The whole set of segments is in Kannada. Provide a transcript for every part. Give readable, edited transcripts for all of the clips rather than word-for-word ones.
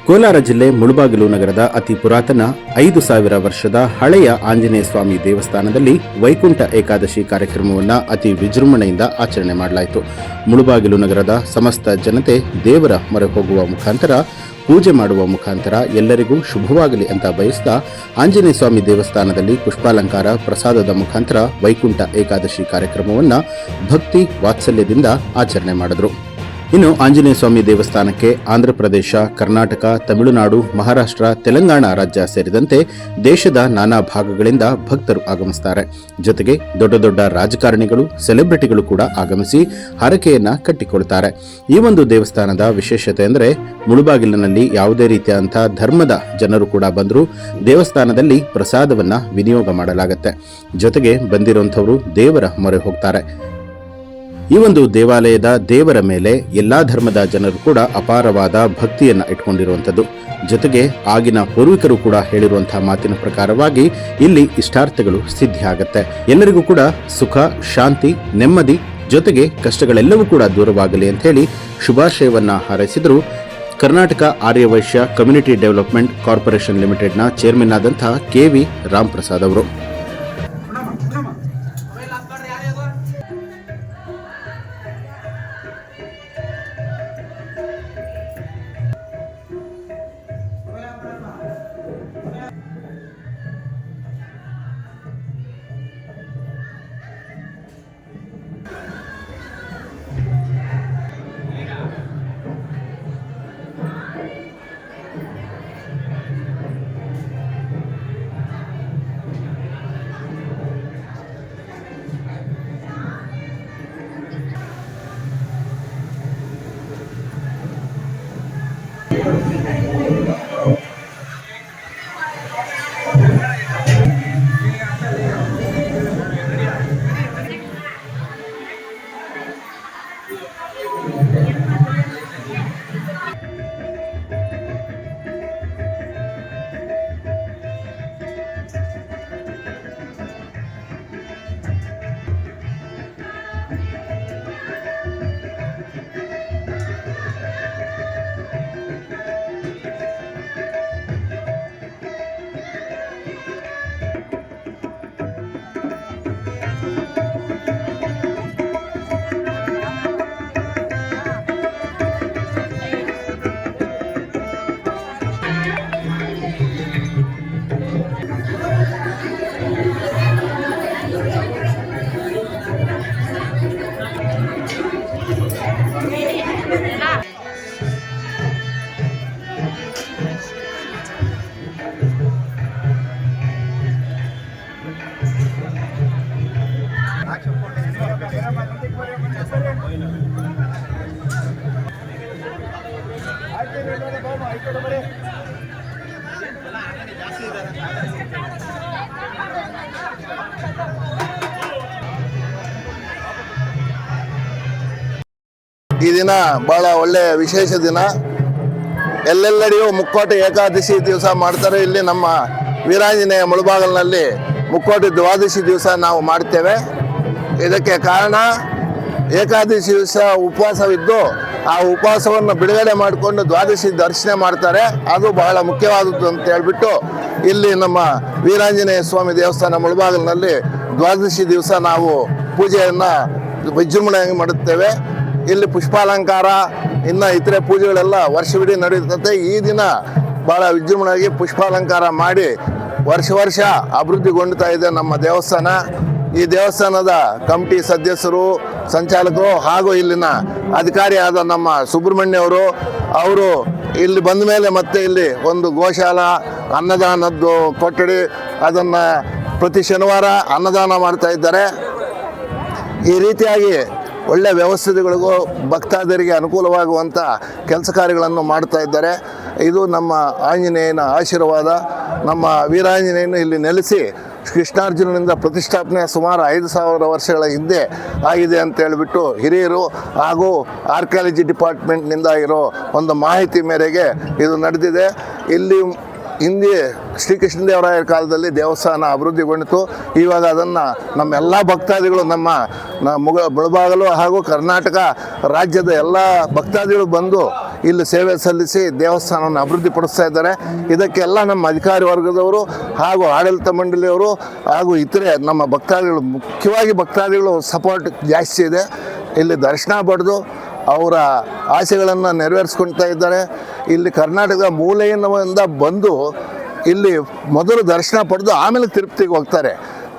ಕೋಲಾರ ಜಿಲ್ಲೆ ಮುಳಬಾಗಿಲು ನಗರದ ಅತಿ ಪುರಾತನ 5,000 ವರ್ಷದ ಹಳೆಯ ಆಂಜನೇಯ ಸ್ವಾಮಿ ದೇವಸ್ಥಾನದಲ್ಲಿ ವೈಕುಂಠ ಏಕಾದಶಿ ಕಾರ್ಯಕ್ರಮವನ್ನು ಅತಿ ವಿಜೃಂಭಣೆಯಿಂದ ಆಚರಣೆ ಮಾಡಲಾಯಿತು. ಮುಳಬಾಗಿಲು ನಗರದ ಸಮಸ್ತ ಜನತೆ ದೇವರ ಮೊರೆ ಹೋಗುವ ಮುಖಾಂತರ, ಪೂಜೆ ಮಾಡುವ ಮುಖಾಂತರ ಎಲ್ಲರಿಗೂ ಶುಭವಾಗಲಿ ಅಂತ ಬಯಸ್ತಾ ಆಂಜನೇಯ ಸ್ವಾಮಿ ದೇವಸ್ಥಾನದಲ್ಲಿ ಪುಷ್ಪಾಲಂಕಾರ, ಪ್ರಸಾದದ ಮುಖಾಂತರ ವೈಕುಂಠ ಏಕಾದಶಿ ಕಾರ್ಯಕ್ರಮವನ್ನು ಭಕ್ತಿ ವಾತ್ಸಲ್ಯದಿಂದ ಆಚರಣೆ ಮಾಡಿದರು. ಇನ್ನು ಆಂಜನೇಯ ಸ್ವಾಮಿ ದೇವಸ್ಥಾನಕ್ಕೆ ಆಂಧ್ರ ಪ್ರದೇಶ, ಕರ್ನಾಟಕ, ತಮಿಳುನಾಡು, ಮಹಾರಾಷ್ಟ್ರ, ತೆಲಂಗಾಣ ರಾಜ್ಯ ಸೇರಿದಂತೆ ದೇಶದ ನಾನಾ ಭಾಗಗಳಿಂದ ಭಕ್ತರು ಆಗಮಿಸುತ್ತಾರೆ. ಜೊತೆಗೆ ದೊಡ್ಡ ದೊಡ್ಡ ರಾಜಕಾರಣಿಗಳು, ಸೆಲೆಬ್ರಿಟಿಗಳು ಕೂಡ ಆಗಮಿಸಿ ಹರಕೆಯನ್ನ ಕಟ್ಟಿಕೊಳ್ತಾರೆ. ಈ ಒಂದು ದೇವಸ್ಥಾನದ ವಿಶೇಷತೆ ಅಂದರೆ ಮುಳುಬಾಗಿಲಿನಲ್ಲಿ ಯಾವುದೇ ರೀತಿಯಾದಂತಹ ಧರ್ಮದ ಜನರು ಕೂಡ ಬಂದರೂ ದೇವಸ್ಥಾನದಲ್ಲಿ ಪ್ರಸಾದವನ್ನ ವಿನಿಯೋಗ ಮಾಡಲಾಗುತ್ತೆ. ಜೊತೆಗೆ ಬಂದಿರುವಂಥವರು ದೇವರ ಮೊರೆ ಹೋಗ್ತಾರೆ. ಈ ಒಂದು ದೇವಾಲಯದ ದೇವರ ಮೇಲೆ ಎಲ್ಲಾ ಧರ್ಮದ ಜನರು ಕೂಡ ಅಪಾರವಾದ ಭಕ್ತಿಯನ್ನ ಇಟ್ಕೊಂಡಿರುವಂಥದ್ದು. ಜೊತೆಗೆ ಆಗಿನ ಪೂರ್ವಿಕರು ಕೂಡ ಹೇಳಿರುವಂತಹ ಮಾತಿನ ಪ್ರಕಾರವಾಗಿ ಇಲ್ಲಿ ಇಷ್ಟಾರ್ಥಗಳು ಸಿದ್ಧಿಯಾಗತ್ತೆ. ಎಲ್ಲರಿಗೂ ಕೂಡ ಸುಖ, ಶಾಂತಿ, ನೆಮ್ಮದಿ, ಜೊತೆಗೆ ಕಷ್ಟಗಳೆಲ್ಲವೂ ಕೂಡ ದೂರವಾಗಲಿ ಅಂತ ಹೇಳಿ ಶುಭಾಶಯವನ್ನ ಹಾರೈಸಿದರು. Karnataka Aryavaishya community development corporation ಲಿಮಿಟೆಡ್ನ ಚೇರ್ಮನ್ ಆದಂತಹ KV ರಾಮ್ ಪ್ರಸಾದ್ ಅವರು. ಈ ದಿನ ಬಹಳ ಒಳ್ಳೆ ವಿಶೇಷ ದಿನ. ಎಲ್ಲೆಲ್ಲಡೆಯೂ ಮುಕ್ಕೋಟಿ ಏಕಾದಶಿ ದಿವಸ ಮಾಡ್ತಾರೆ. ಇಲ್ಲಿ ನಮ್ಮ ವೀರಾಂಜನೇಯ ಮುಳಬಾಗಲಿನಲ್ಲಿ ಮುಕ್ಕೋಟಿ ದ್ವಾದಶಿ ದಿವಸ ನಾವು ಮಾಡ್ತೇವೆ. ಇದಕ್ಕೆ ಕಾರಣ ಏಕಾದಶಿ ದಿವಸ ಉಪವಾಸವಿದ್ದು ಆ ಉಪವಾಸವನ್ನು ಬಿಡುಗಡೆ ಮಾಡಿಕೊಂಡು ದ್ವಾದಶಿ ದರ್ಶನ ಮಾಡ್ತಾರೆ. ಅದು ಬಹಳ ಮುಖ್ಯವಾದದ್ದು ಅಂತ ಹೇಳ್ಬಿಟ್ಟು ಇಲ್ಲಿ ನಮ್ಮ ವೀರಾಂಜನೇಯ ಸ್ವಾಮಿ ದೇವಸ್ಥಾನ ಮುಳಬಾಗಲಿನಲ್ಲಿ ದ್ವಾದಶಿ ದಿವಸ ನಾವು ಪೂಜೆಯನ್ನು ವಿಜೃಂಭಣೆಯಾಗಿ ಮಾಡುತ್ತೇವೆ. ಇಲ್ಲಿ ಪುಷ್ಪಾಲಂಕಾರ, ಇನ್ನು ಇತರೆ ಪೂಜೆಗಳೆಲ್ಲ ವರ್ಷವಿಡೀ ನಡೆಯುತ್ತೆ. ಈ ದಿನ ಭಾಳ ವಿಜೃಂಭಣೆಯಾಗಿ ಪುಷ್ಪಾಲಂಕಾರ ಮಾಡಿ ವರ್ಷ ಅಭಿವೃದ್ಧಿಗೊಳ್ಳುತ್ತಾ ಇದೆ ನಮ್ಮ ದೇವಸ್ಥಾನ. ಈ ದೇವಸ್ಥಾನದ ಕಮಿಟಿ ಸದಸ್ಯರು, ಸಂಚಾಲಕರು ಹಾಗೂ ಇಲ್ಲಿನ ಅಧಿಕಾರಿಯಾದ ನಮ್ಮ ಸುಬ್ರಹ್ಮಣ್ಯ ಅವರು ಇಲ್ಲಿ ಬಂದ ಮೇಲೆ ಮತ್ತೆ ಇಲ್ಲಿ ಒಂದು ಗೋಶಾಲ, ಅನ್ನದಾನದ್ದು ಕೊಠಡಿ, ಅದನ್ನು ಪ್ರತಿ ಶನಿವಾರ ಅನ್ನದಾನ ಮಾಡ್ತಾ ಇದ್ದಾರೆ. ಈ ರೀತಿಯಾಗಿ ಒಳ್ಳೆಯ ವ್ಯವಸ್ಥೆಗಳಿಗೂ ಭಕ್ತಾದಿಗಳಿಗೆ ಅನುಕೂಲವಾಗುವಂಥ ಕೆಲಸ ಕಾರ್ಯಗಳನ್ನು ಮಾಡ್ತಾ ಇದ್ದಾರೆ. ಇದು ನಮ್ಮ ಆಂಜನೇಯನ ಆಶೀರ್ವಾದ. ನಮ್ಮ ವೀರಾಂಜನೇಯನು ಇಲ್ಲಿ ನೆಲೆಸಿ ಕೃಷ್ಣಾರ್ಜುನನಿಂದ ಪ್ರತಿಷ್ಠಾಪನೆ ಸುಮಾರು 5,000 ವರ್ಷಗಳ ಹಿಂದೆ ಆಗಿದೆ ಅಂತ ಹೇಳಿಬಿಟ್ಟು ಹಿರಿಯರು ಹಾಗೂ ಆರ್ಕಿಯಾಲಜಿ ಡಿಪಾರ್ಟ್ಮೆಂಟ್ನಿಂದ ಇರೋ ಒಂದು ಮಾಹಿತಿ ಮೇರೆಗೆ ಇದು ನಡೆದಿದೆ. ಇಲ್ಲಿ ಹಿಂದೆ ಶ್ರೀಕೃಷ್ಣದೇವರಾಯರ ಕಾಲದಲ್ಲಿ ದೇವಸ್ಥಾನ ಅಭಿವೃದ್ಧಿಗೊಂಡಿತು. ಇವಾಗ ಅದನ್ನು ನಮ್ಮೆಲ್ಲ ಭಕ್ತಾದಿಗಳು, ನಮ್ಮ ಮುಳಬಾಗಲು ಹಾಗೂ ಕರ್ನಾಟಕ ರಾಜ್ಯದ ಎಲ್ಲ ಭಕ್ತಾದಿಗಳು ಬಂದು ಇಲ್ಲಿ ಸೇವೆ ಸಲ್ಲಿಸಿ ದೇವಸ್ಥಾನವನ್ನು ಅಭಿವೃದ್ಧಿಪಡಿಸ್ತಾ ಇದ್ದಾರೆ. ಇದಕ್ಕೆಲ್ಲ ನಮ್ಮ ಅಧಿಕಾರಿ ವರ್ಗದವರು ಹಾಗೂ ಆಡಳಿತ ಮಂಡಳಿಯವರು ಹಾಗೂ ಇತರೆ ನಮ್ಮ ಭಕ್ತಾದಿಗಳು, ಮುಖ್ಯವಾಗಿ ಭಕ್ತಾದಿಗಳು ಸಪೋರ್ಟ್ ಜಾಸ್ತಿ ಇದೆ. ಇಲ್ಲಿ ದರ್ಶನ ಪಡೆದು ಅವರ ಆಸೆಗಳನ್ನು ನೆರವೇರಿಸ್ಕೊಳ್ತಾ ಇದ್ದಾರೆ. ಇಲ್ಲಿ ಕರ್ನಾಟಕದ ಮೂಲೆಯಿಂದ ಬಂದು ಇಲ್ಲಿ ಮೊದಲು ದರ್ಶನ ಪಡೆದು ಆಮೇಲೆ ತಿರುಪತಿಗೆ ಹೋಗ್ತಾರೆ.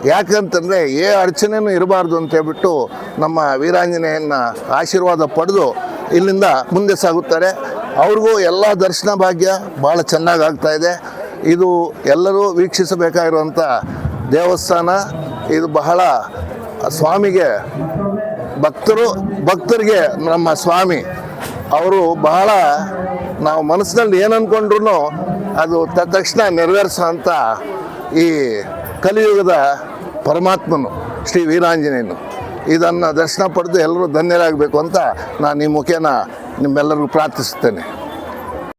ಯಾಕಂತಂದರೆ ಅಡಚಣೆನೂ ಇರಬಾರ್ದು ಅಂತ ಹೇಳ್ಬಿಟ್ಟು ನಮ್ಮ ವೀರಾಂಜನೇಯನ ಆಶೀರ್ವಾದ ಪಡೆದು ಇಲ್ಲಿಂದ ಮುಂದೆ ಸಾಗುತ್ತಾರೆ. ಅವ್ರಿಗೂ ಎಲ್ಲ ದರ್ಶನ ಭಾಗ್ಯ ಭಾಳ ಚೆನ್ನಾಗಿ ಆಗ್ತಾಯಿದೆ. ಇದು ಎಲ್ಲರೂ ವೀಕ್ಷಿಸಬೇಕಾಗಿರುವಂಥ ದೇವಸ್ಥಾನ. ಇದು ಬಹಳ ಸ್ವಾಮಿಗೆ ಭಕ್ತರಿಗೆ ನಮ್ಮ ಸ್ವಾಮಿ ಅವರು ಬಹಳ, ನಾವು ಮನಸ್ಸಿನಲ್ಲಿ ಏನು ಅಂದ್ಕೊಂಡ್ರು ಅದು ತಕ್ಷಣ ನೆರವೇರಿಸೋಂಥ ಈ ಕಲಿಯುಗದ ಪರಮಾತ್ಮನು ಶ್ರೀ ವೀರಾಂಜನೇಯನು. ಇದನ್ನು ದರ್ಶನ ಪಡೆದು ಎಲ್ಲರೂ ಧನ್ಯರಾಗಬೇಕು ಅಂತ ನಾನು ಈ ಮುಖೇನ ನಿಮ್ಮೆಲ್ಲರಿಗೂ ಪ್ರಾರ್ಥಿಸುತ್ತೇನೆ.